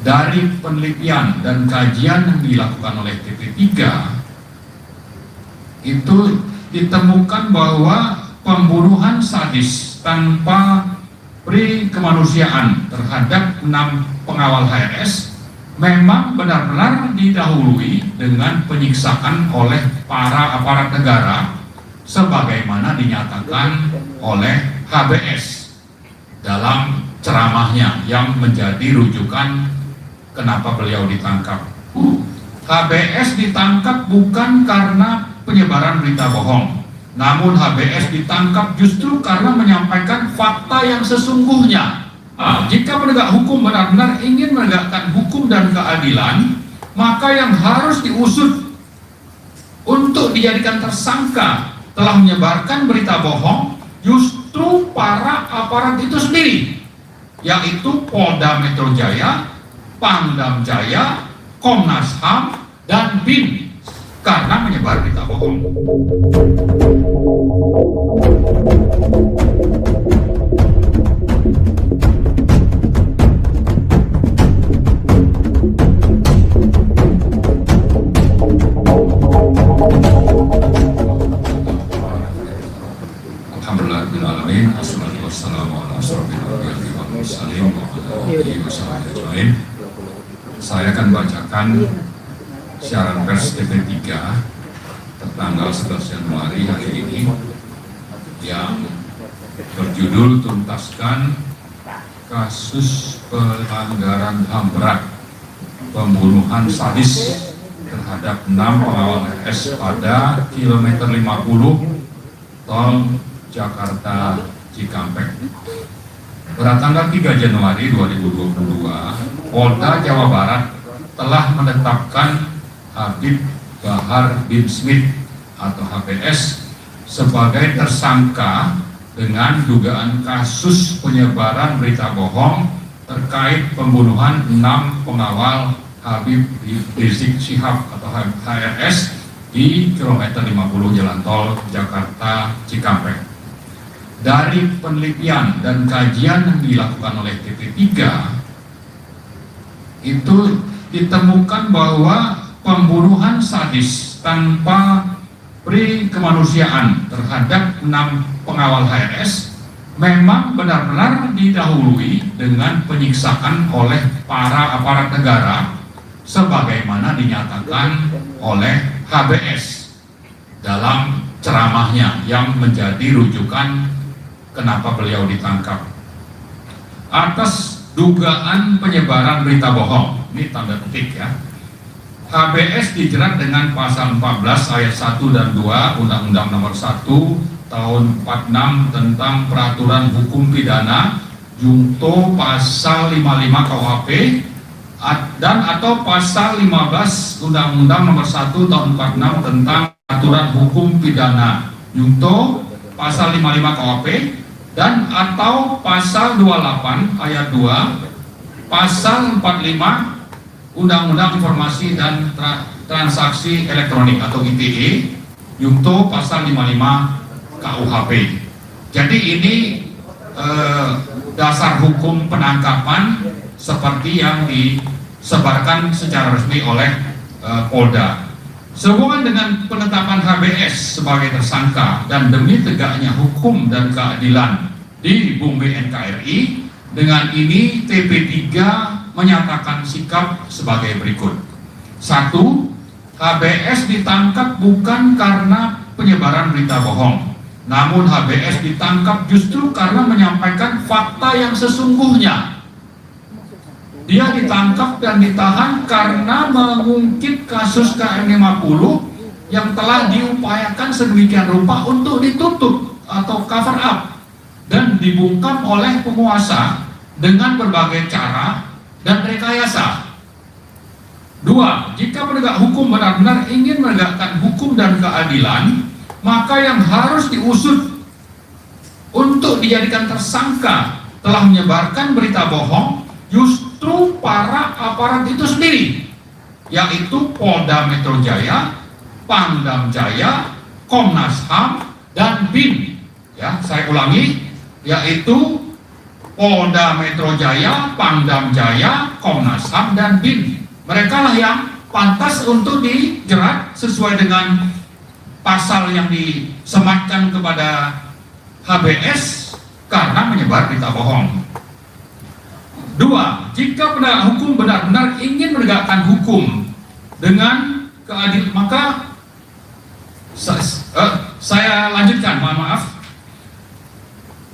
Dari penelitian dan kajian yang dilakukan oleh TP3 itu ditemukan bahwa pembunuhan sadis tanpa kemanusiaan terhadap 6 pengawal HRS memang benar-benar didahului dengan penyiksaan oleh para aparat negara sebagaimana dinyatakan oleh HBS dalam ceramahnya yang menjadi rujukan kenapa beliau ditangkap. HBS ditangkap bukan karena penyebaran berita bohong, namun HBS ditangkap justru karena menyampaikan fakta yang sesungguhnya. Jika penegak hukum benar-benar ingin menegakkan hukum dan keadilan, maka yang harus diusut untuk dijadikan tersangka telah menyebarkan berita bohong justru para aparat itu sendiri, yaitu Polda Metro Jaya, Pangdam Jaya, Komnas HAM, dan BIN karena menyebar berita bohong. Alhamdulillahirrahmanirrahim. Assalamualaikum warahmatullahi wabarakatuh. Saya akan bacakan siaran pers TP3 tertanggal 11 Januari hari ini yang berjudul tuntaskan kasus pelanggaran HAM berat pembunuhan sadis terhadap 6 pengawal RS pada kilometer 50 tol Jakarta Cikampek. Pada tanggal 3 Januari 2022, Polda Jawa Barat telah menetapkan Habib Bahar bin Smith atau HBS sebagai tersangka dengan dugaan kasus penyebaran berita bohong terkait pembunuhan 6 pengawal Habib Rizik Syihab atau HRS di kilometer 50 jalan tol Jakarta Cikampek. Dari penelitian dan kajian yang dilakukan oleh TP3 itu ditemukan bahwa pembunuhan sadis tanpa kemanusiaan terhadap 6 pengawal HRS memang benar-benar didahului dengan penyiksaan oleh para aparat negara sebagaimana dinyatakan oleh HBS dalam ceramahnya yang menjadi rujukan kenapa beliau ditangkap atas dugaan penyebaran berita bohong. Ini tanda petik ya. HBS dijerat dengan pasal 14 ayat 1 dan 2 Undang-Undang Nomor 1 Tahun 46 tentang Peraturan Hukum Pidana Junto pasal 55 KUHP dan atau pasal 15 Undang-Undang Nomor 1 Tahun 46 tentang Peraturan Hukum Pidana Junto pasal 55 KUHP dan atau pasal 28 ayat 2 pasal 45 Undang-Undang Informasi dan Transaksi Elektronik atau ITE Junto pasal 55 KUHP. Jadi ini dasar hukum penangkapan seperti yang disebarkan secara resmi oleh Polda. Sehubungan dengan penetapan HBS sebagai tersangka dan demi tegaknya hukum dan keadilan di bumi NKRI, dengan ini TP3 menyatakan sikap sebagai berikut. 1. HBS ditangkap bukan karena penyebaran berita bohong, namun HBS ditangkap justru karena menyampaikan fakta yang sesungguhnya. Dia ditangkap dan ditahan karena mengungkit kasus KM50 yang telah diupayakan sedemikian rupa untuk ditutup atau cover up dan dibungkam oleh penguasa dengan berbagai cara dan rekayasa. 2. Jika penegak hukum benar-benar ingin menegakkan hukum dan keadilan, maka yang harus diusut untuk dijadikan tersangka telah menyebarkan berita bohong justru para aparat itu sendiri, yaitu Polda Metro Jaya, Pangdam Jaya, Komnas HAM, dan BIN. Ya, saya ulangi, yaitu Polda Metro Jaya, Pangdam Jaya, Komnas HAM, dan BIN. Mereka lah yang pantas untuk dijerat sesuai dengan pasal yang disematkan kepada HBS karena menyebar berita bohong. Dua, jika penegak hukum benar-benar ingin menegakkan hukum dengan keadilan, maka saya lanjutkan, mohon maaf.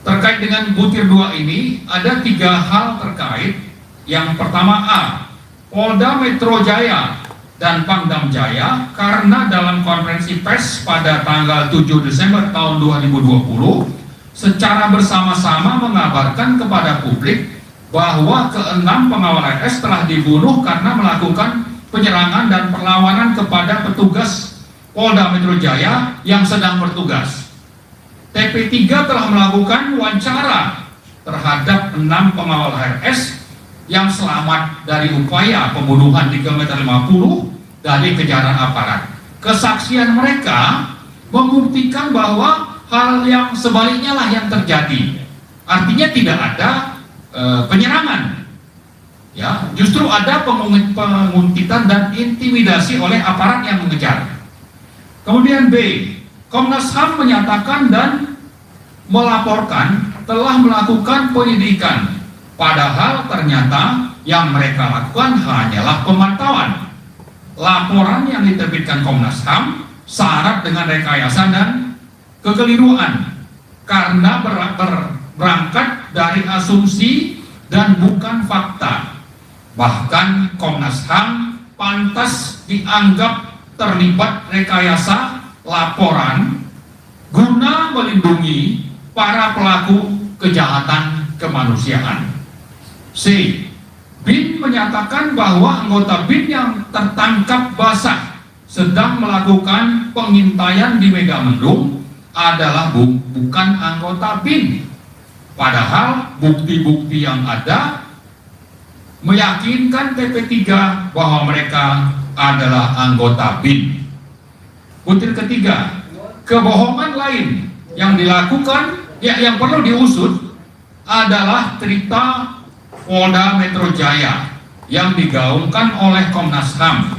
Terkait dengan butir 2 ini, ada 3 hal terkait. Yang pertama, A, Polda Metro Jaya dan Pangdam Jaya, karena dalam konferensi pers pada tanggal 7 Desember tahun 2020, secara bersama-sama mengabarkan kepada publik bahwa ke-6 pengawal RS telah dibunuh karena melakukan penyerangan dan perlawanan kepada petugas Polda Metro Jaya yang sedang bertugas. TP3 telah melakukan wawancara terhadap 6 pengawal RS yang selamat dari upaya pembunuhan di kilometer 50 dari kejaran aparat. Kesaksian mereka membuktikan bahwa hal yang sebaliknya lah yang terjadi. Artinya tidak ada penyerangan, ya, justru ada penguntitan dan intimidasi oleh aparat yang mengejar. Kemudian B, Komnas HAM menyatakan dan melaporkan telah melakukan penyidikan, padahal ternyata yang mereka lakukan hanyalah pemantauan. Laporan yang diterbitkan Komnas HAM syarat dengan rekayasa dan kekeliruan karena berangkat dari asumsi dan bukan fakta. Bahkan Komnas HAM pantas dianggap terlibat rekayasa laporan guna melindungi para pelaku kejahatan kemanusiaan. C, BIN menyatakan bahwa anggota BIN yang tertangkap basah sedang melakukan pengintaian di Megamendung adalah bukan anggota BIN. Padahal bukti-bukti yang ada meyakinkan TP3 bahwa mereka adalah anggota BIN. Butir ketiga, kebohongan lain yang dilakukan, yang perlu diusut adalah cerita Polda Metro Jaya yang digaungkan oleh Komnas HAM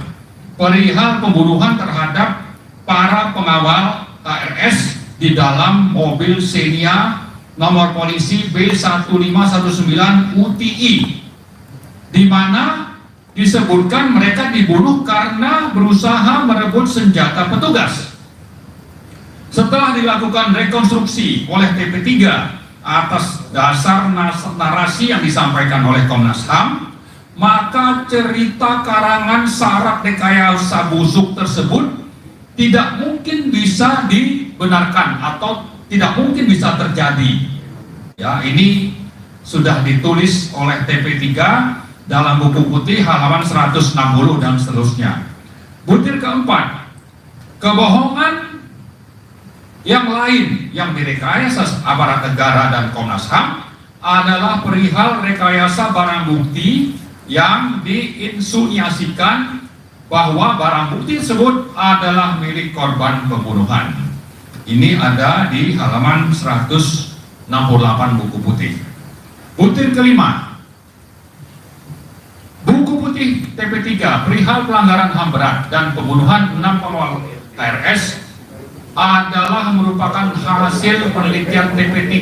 perihal pembunuhan terhadap para pengawal KRS di dalam mobil Xenia nomor polisi B1519 UTI, di mana disebutkan mereka dibunuh karena berusaha merebut senjata petugas. Setelah dilakukan rekonstruksi oleh TP3 atas dasar narasi yang disampaikan oleh Komnas HAM, maka cerita karangan syarat rekayasa busuk tersebut tidak mungkin bisa dibenarkan atau tidak mungkin bisa terjadi. Ya, ini sudah ditulis oleh TP3 dalam buku putih halaman 160 dan seterusnya. Butir keempat, kebohongan yang lain yang direkayasa aparat negara dan Komnas HAM adalah perihal rekayasa barang bukti yang diinsinuasikan bahwa barang bukti tersebut adalah milik korban pembunuhan. Ini ada di halaman 168 buku putih. Butir kelima, buku putih TP3 perihal pelanggaran HAM berat dan pembunuhan 6 pengawal KRS adalah merupakan hasil penelitian TP3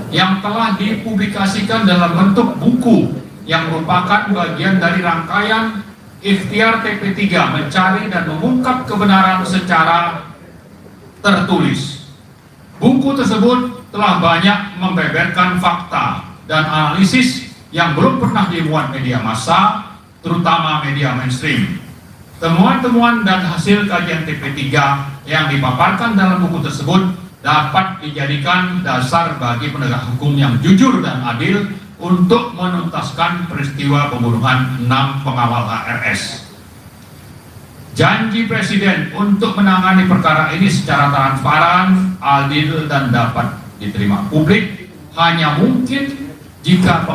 yang telah dipublikasikan dalam bentuk buku yang merupakan bagian dari rangkaian ikhtiar TP3 mencari dan mengungkap kebenaran secara tertulis. Buku tersebut telah banyak membeberkan fakta dan analisis yang belum pernah dimuat media massa, terutama media mainstream. Temuan-temuan dan hasil kajian TP3 yang dipaparkan dalam buku tersebut dapat dijadikan dasar bagi penegak hukum yang jujur dan adil untuk menuntaskan peristiwa pembunuhan 6 pengawal HRS. Janji Presiden untuk menangani perkara ini secara transparan, adil, dan dapat diterima publik hanya mungkin jika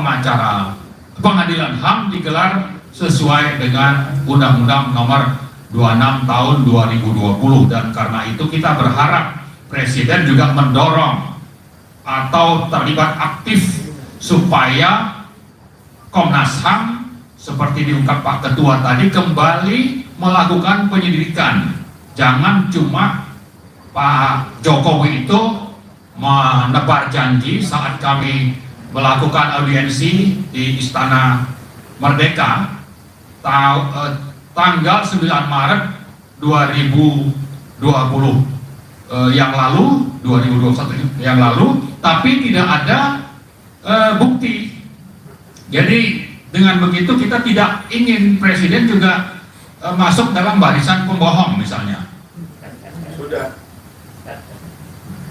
pengadilan HAM digelar sesuai dengan Undang-Undang Nomor 26 Tahun 2020, dan karena itu kita berharap Presiden juga mendorong atau terlibat aktif supaya Komnas HAM seperti diungkap Pak Ketua tadi kembali melakukan penyelidikan. Jangan cuma Pak Jokowi itu menebar janji saat kami melakukan audiensi di Istana Merdeka tanggal 9 Maret 2020 yang lalu, 2021 yang lalu, tapi tidak ada bukti. Jadi dengan begitu kita tidak ingin Presiden juga masuk dalam barisan pembohong misalnya. Sudah.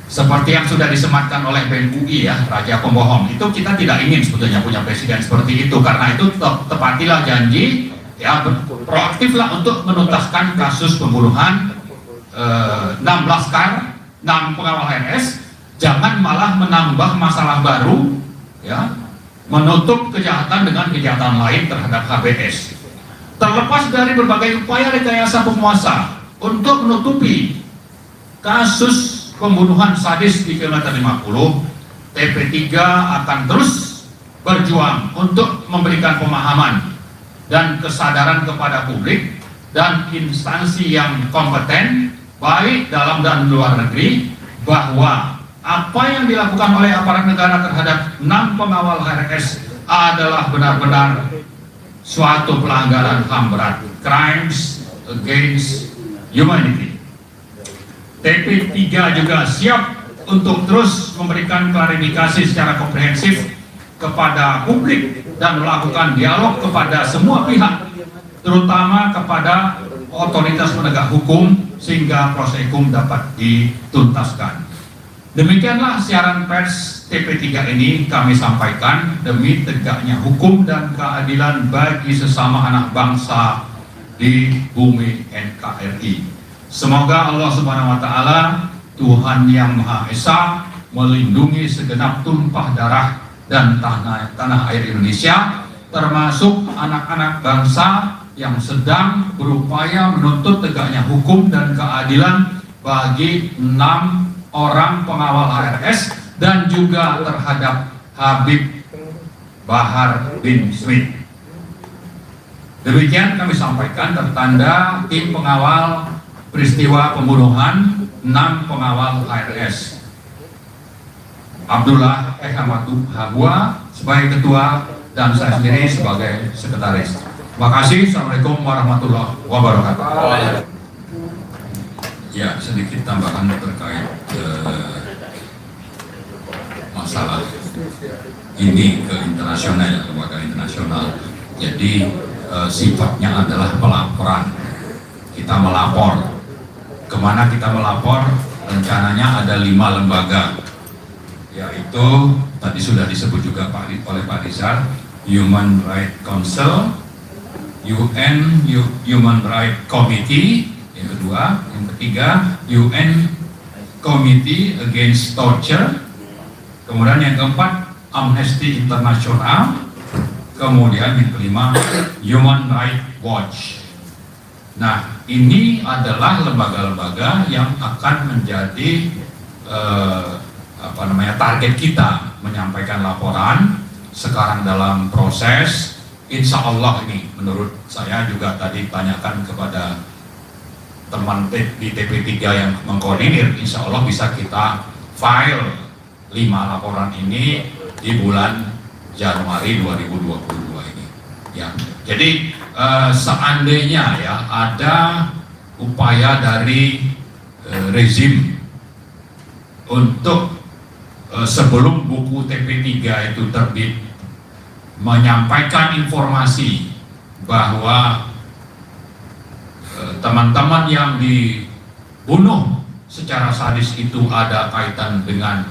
Seperti yang sudah disematkan oleh BEM UI ya, Raja Pembohong. Itu kita tidak ingin sebetulnya punya Presiden seperti itu. Karena itu tepatilah janji, ya proaktiflah untuk menuntaskan kasus pembunuhan 6 laskar, 6 pengawal HRS. Jangan malah menambah masalah baru, ya, menutup kejahatan dengan kejahatan lain terhadap HBS. Terlepas dari berbagai upaya rekayasa penguasa untuk menutupi kasus pembunuhan sadis di kilometer 50, TP3 akan terus berjuang untuk memberikan pemahaman dan kesadaran kepada publik dan instansi yang kompeten baik dalam dan luar negeri bahwa apa yang dilakukan oleh aparat negara terhadap 6 pengawal HRS adalah benar-benar suatu pelanggaran HAM berat, crimes against humanity. TP3 juga siap untuk terus memberikan klarifikasi secara komprehensif kepada publik dan melakukan dialog kepada semua pihak, terutama kepada otoritas penegak hukum sehingga proses hukum dapat dituntaskan. Demikianlah siaran pers TP3 ini kami sampaikan demi tegaknya hukum dan keadilan bagi sesama anak bangsa di bumi NKRI. Semoga Allah Subhanahu wa Ta'ala, Tuhan yang Maha Esa, melindungi segenap tumpah darah dan tanah air Indonesia, termasuk anak-anak bangsa yang sedang berupaya menuntut tegaknya hukum dan keadilan bagi 6 orang pengawal HRS dan juga terhadap Habib Bahar bin Smith. Demikian kami sampaikan tertanda tim pengawal peristiwa pembunuhan 6 pengawal HRS. Abdullah Ahmadu Habwa sebagai ketua dan saya sendiri sebagai sekretaris. Terima kasih. Assalamualaikum warahmatullahi wabarakatuh. Ya, sedikit tambahan terkait masalah ini ke internasional, lembaga internasional. Jadi sifatnya adalah pelaporan. Kita melapor. Kemana kita melapor? Rencananya ada 5 lembaga, yaitu tadi sudah disebut juga oleh Pak Rizal, Human Rights Council, UN Human Rights Committee, yang kedua, yang ketiga UN Committee Against Torture, kemudian yang keempat Amnesty International, kemudian yang kelima Human Rights Watch. Nah, ini adalah lembaga-lembaga yang akan menjadi target kita menyampaikan laporan. Sekarang dalam proses, insya Allah ini menurut saya juga tadi tanyakan kepada teman di TP3 yang mengkoordinir, insya Allah bisa kita file 5 laporan ini di bulan Januari 2022 ini. Ya, jadi seandainya ya ada upaya dari rezim untuk sebelum buku TP3 itu terbit menyampaikan informasi bahwa teman-teman yang dibunuh secara sadis itu ada kaitan dengan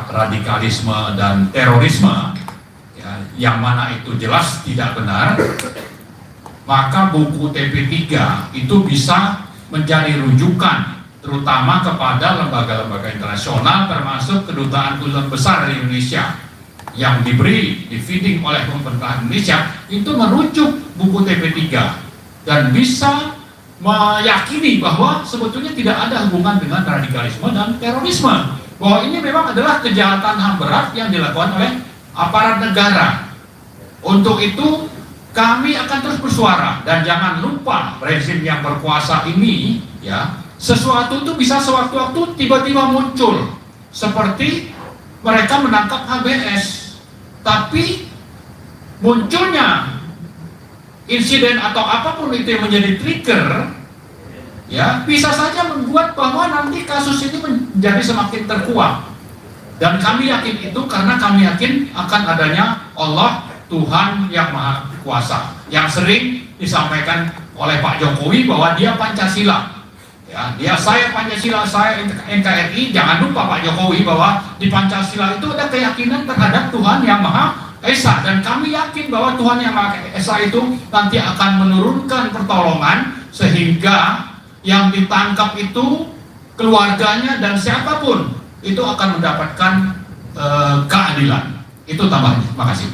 radikalisme dan terorisme, ya, yang mana itu jelas tidak benar, maka buku TP3 itu bisa menjadi rujukan terutama kepada lembaga-lembaga internasional termasuk kedutaan besar di Indonesia yang diberi di-feeding oleh pemerintah Indonesia, itu merujuk buku TP3 dan bisa meyakini bahwa sebetulnya tidak ada hubungan dengan radikalisme dan terorisme, bahwa ini memang adalah kejahatan HAM berat yang dilakukan oleh aparat negara. Untuk itu kami akan terus bersuara, dan jangan lupa rezim yang berkuasa ini ya, sesuatu itu bisa sewaktu-waktu tiba-tiba muncul, seperti mereka menangkap HBS, tapi munculnya insiden atau apapun itu yang menjadi trigger ya, bisa saja membuat bahwa nanti kasus ini menjadi semakin terkuak. Dan kami yakin itu karena kami yakin akan adanya Allah Tuhan yang Maha Kuasa, yang sering disampaikan oleh Pak Jokowi bahwa dia Pancasila. Ya, dia saya Pancasila, saya NKRI. Jangan lupa Pak Jokowi bahwa di Pancasila itu ada keyakinan terhadap Tuhan yang Maha Esa, dan kami yakin bahwa Tuhan yang Maha Esa itu nanti akan menurunkan pertolongan sehingga yang ditangkap itu keluarganya dan siapapun itu akan mendapatkan keadilan. Itu tambahannya. Terima kasih.